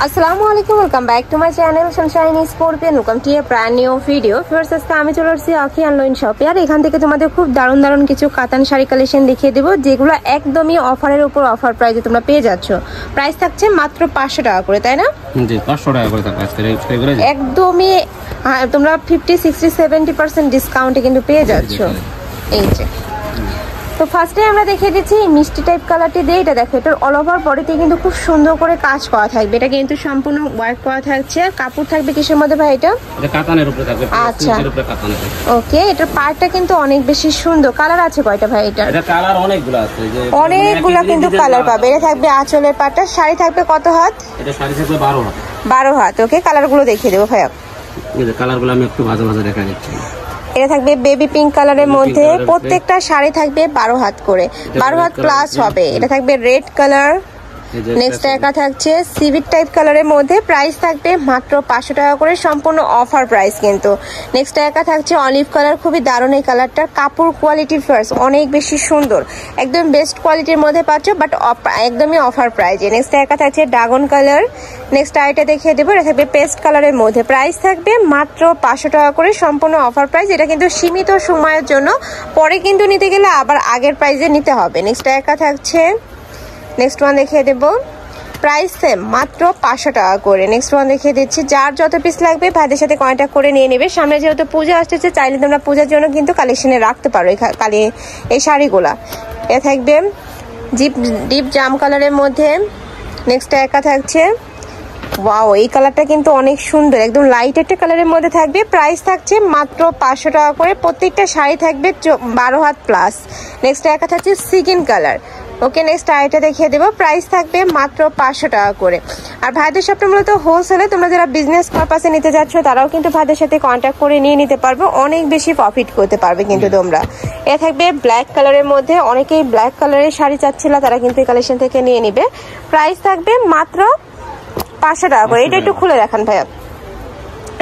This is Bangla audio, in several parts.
আসসালামু আলাইকুম, welcome back to my channel Sunshine scorpion. Welcome to A brand new video. First আজকে আমি চলে আসছি আখি অনলাইন শপে, আর এখান থেকে তোমাদের খুব দারুণ কিছু কাতান শাড়ি কালেকশন দেখিয়ে দেবো, যেগুলো একদমই অফারের উপর অফার প্রাইসে তোমরা পেয়ে যাচ্ছ। প্রাইস থাকছে মাত্র 500 টাকা করে, তাই না? জি, 500 টাকা করে থাকবে আজকে একদমই। তোমরা 50, 60, 70% ডিসকাউন্টে কিন্তু পেয়ে যাচ্ছ। এই যে তো ফার্স্টে আমরা দেখিয়ে দিচ্ছি মিষ্টি টাইপ কালারটি দিয়ে। এটা দেখো, এটার অল ওভার বডিতে কিন্তু খুব সুন্দর করে কাজ করা থাকবে। এটা কিন্তু সম্পূর্ণ ওয়ার্ক করা থাকছে। আর কাপড় থাকবে কিসের মধ্যে ভাই? এটা কাতানের উপরে থাকবে। আচ্ছা, ওকে। এটার পার্টটা কিন্তু অনেক বেশি সুন্দর। কালার আছে কয়টা ভাই? এটা কালার অনেকগুলো আছে, যে অনেকগুলো কিন্তু কালার পাবে। এটা থাকবে আঁচলের পাটটা। শাড়ি থাকবে কত হাত? এটা শাড়ি থাকবে 12 হাত। 12 হাত, ওকে। কালারগুলো দেখিয়ে দেবো ভাইয়া। এই যে কালারগুলো আমি একটু ভাজা দেখা দিচ্ছি। এটা থাকবে বেবি পিঙ্ক কালারের মধ্যে। প্রত্যেকটা শাড়ি থাকবে 12 হাত করে, 12 হাত প্লাস হবে। এটা থাকবে রেড কালার। নেক্সট একটা থাকছে সিভিট টাইপ কালারের মধ্যে। প্রাইস থাকবে মাত্র 500 টাকা করে, সম্পূর্ণ অফার প্রাইস কিন্তু। নেক্সট একটা থাকছে অলিভ কালার। খুবই দারুণ এই কালারটা। কাপড় কোয়ালিটি ফার্স্ট, অনেক বেশি সুন্দর, একদম বেস্ট কোয়ালিটির মধ্যে পাচ্ছ, বাট একদমই অফার প্রাইজে। নেক্সট একটা থাকছে ড্রাগন কালার। নেক্সট আইটা দেখিয়ে দেবো। এটা থাকবে পেস্ট কালারের মধ্যে। প্রাইস থাকবে মাত্র 500 টাকা করে, সম্পূর্ণ অফার প্রাইস। এটা কিন্তু সীমিত সময়ের জন্য, পরে কিন্তু নিতে গেলে আবার আগের প্রাইজে নিতে হবে। নেক্সট একটা থাকছে, নেক্সট ওয়ান দেখিয়ে দেবো। প্রাইস সেম, মাত্র 500 টাকা করে। নেক্সট ওয়ান দেখিয়ে দিচ্ছি। যার যত পিস লাগবে ভাইদের সাথে কন্ট্যাক্ট করে নিয়ে নেবে। সামনে যেহেতু পূজা আসতেছে, চাইলে তোমরা পূজার জন্য কিন্তু কালেকশনে রাখতে পারো এই শাড়িগুলা। এ থাকবে ডিপ জাম কালারের মধ্যে। নেক্সট একা থাকছে, ওয়াও, এই কালারটা কিন্তু অনেক সুন্দর, একদম লাইট একটা কালারের মধ্যে থাকবে। প্রাইস থাকছে মাত্র 500 টাকা করে। প্রত্যেকটা শাড়ি থাকবে 12 হাত প্লাস। নেক্সট একা থাকছে সিগিন কালার, ওকে। নেক্সট আইটা দেখিয়ে দেবো। প্রাইস থাকবে মাত্র 500 টাকা করে। আর ভাইদের শপটা মূলত হোলসেলে। তোমরা যারা বিজনেস পারপাসে নিতে যাচ্ছ, তারাও কিন্তু ভাইদের সাথে কন্ট্যাক্ট করে নিয়ে নিতে পারবে, অনেক বেশি প্রফিট করতে পারবে কিন্তু তোমরা। এ থাকবে ব্ল্যাক কালারের মধ্যে। অনেকেই ব্ল্যাক কালারের শাড়ি চাচ্ছিল, তারা কিন্তু এই কালেকশন থেকে নিয়ে নিবে। প্রাইস থাকবে মাত্র 500 টাকা করে। এটা একটু খুলে দেখান ভাইয়া।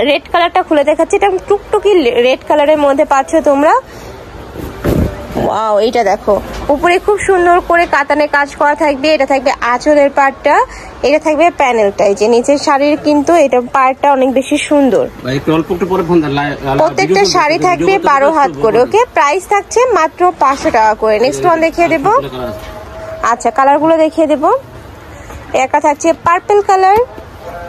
রেড কালারটা খুলে দেখাচ্ছি। এটা টুকটুকি রেড কালারের মধ্যে পাচ্ছ তোমরা। ওয়াও, এইটা দেখো, উপরে খুব সুন্দর করে কাতানে কাজ করা থাকবে। এটা থাকবে আঁচলের পার্টটা। এটা থাকবে প্যানেলটা। এই যে নিচের শাড়ির কিন্তু এটা পার্টটা অনেক বেশি সুন্দর। প্রত্যেকটা শাড়ি থাকবে 12 হাত করে, ওকে। প্রাইস থাকছে মাত্র 500 টাকা করে। নেক্সট ওয়ান দেখিয়ে দেবো। আচ্ছা, কালারগুলো দেখিয়ে দেবো। একা থাকছে পার্পল কালার,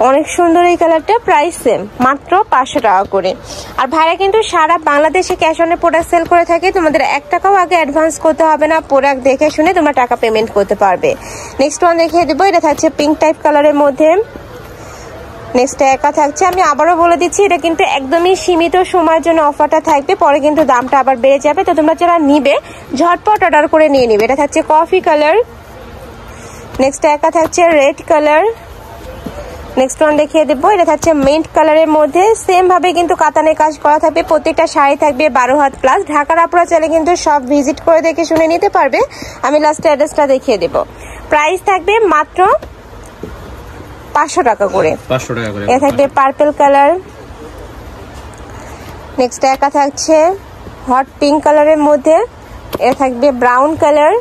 অনেক সুন্দর এই কালারটা। প্রাইস সেম, মাত্র 500 টাকা করে। আর ভাইরা কিন্তু সারা বাংলাদেশে ক্যাশ অনে প্রোডাক্ট সেল করে থাকে। তোমাদের 1 টাকাও আগে অ্যাডভান্স করতে হবে না। প্রোডাক্ট দেখে শুনে তোমরা টাকা পেমেন্ট করতে পারবে। নেক্সট ওয়ান দেখিয়ে দেবো। এটা থাকছে পিঙ্ক টাইপ কালারের মধ্যে। নেক্সট একা থাকছে, আমি আবারও বলে দিচ্ছি, এটা কিন্তু একদমই সীমিত সময়ের জন্য অফারটা থাকবে, পরে কিন্তু দামটা আবার বেড়ে যাবে। তো তোমরা যারা নিবে ঝটপট অর্ডার করে নিয়ে নিবে। এটা থাকছে কফি কালার। নেক্সট একা থাকছে রেড কালার। নেক্সট ওয়ান দেখিয়ে দেবো। এটা থাকছে মিন্ট কালারের মধ্যে। সেম ভাবে কিন্তু কাতানে কাজ করা থাকবে। প্রত্যেকটা শাড়ি থাকবে 12 হাত প্লাস। ঢাকার আপুরা চাইলে কিন্তু সব ভিজিট করে দেখে শুনে নিতে পারবে। আমি লাস্টে অ্যাড্রেসটা দেখিয়ে দেবো। প্রাইস থাকবে মাত্র 500 টাকা করে। 500 টাকা করে। এটা থাকবে পার্পল কালার। নেক্সট একা থাকছে হট পিঙ্ক কালারের মধ্যে। এটা থাকবে ব্রাউন কালার।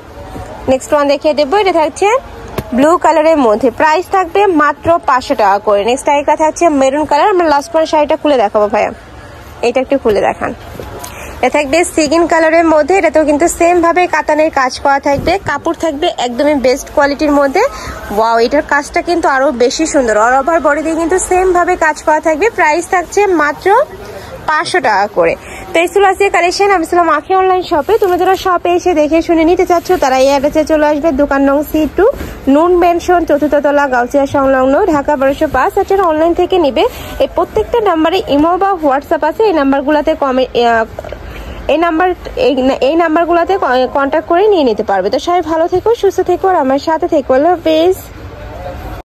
নেক্সট ওয়ান দেখিয়ে দেবো। এটা থাকছে ব্লু কালারের মধ্যে। প্রাইস থাকবে মাত্র 500 টাকা করে। নেক্সট আইকা থাকছে মেরুন কালার। আমরা লাস্ট ওয়ান শাড়িটা খুলে দেখাবো ভাইয়া, এটা একটু খুলে দেখান। এটা থাকবে সিগিন কালারের মধ্যে। এটাতেও কিন্তু সেম ভাবে কাতানের কাজ করা থাকবে। কাপড় থাকবে একদমই বেস্ট কোয়ালিটির মধ্যে। ওয়াও, এটার কাজটা কিন্তু আরো বেশি সুন্দর। অল ওভার বডিতে কিন্তু সেম ভাবে কাজ করা থাকবে। প্রাইস থাকছে মাত্র 500 টাকা করে। তো এই ছিল আজকে কালেকশন। আমি ছিলাম আখি অনলাইন শপে। তুমি যারা শপে এসে দেখে শুনে নিতে চাচ্ছ, তারা এই অ্যাড্রেসে চলে আসবে। দোকান নং C2, নুন মেনশন, 4th তলা, গাউসিয়া সংলগ্ন, ঢাকা 1205। আচ্ছা, অনলাইন থেকে নিবে। এই প্রত্যেকটা নাম্বারে ইমো বা হোয়াটসঅ্যাপ আছে। এই নাম্বারগুলোতে এই নাম্বারগুলোতে কন্ট্যাক্ট করে নিয়ে নিতে পারবে। তো সবাই ভালো থেকো, সুস্থ থেকো, আর আমার সাথে থেকো। আল্লাহ হাফেজ।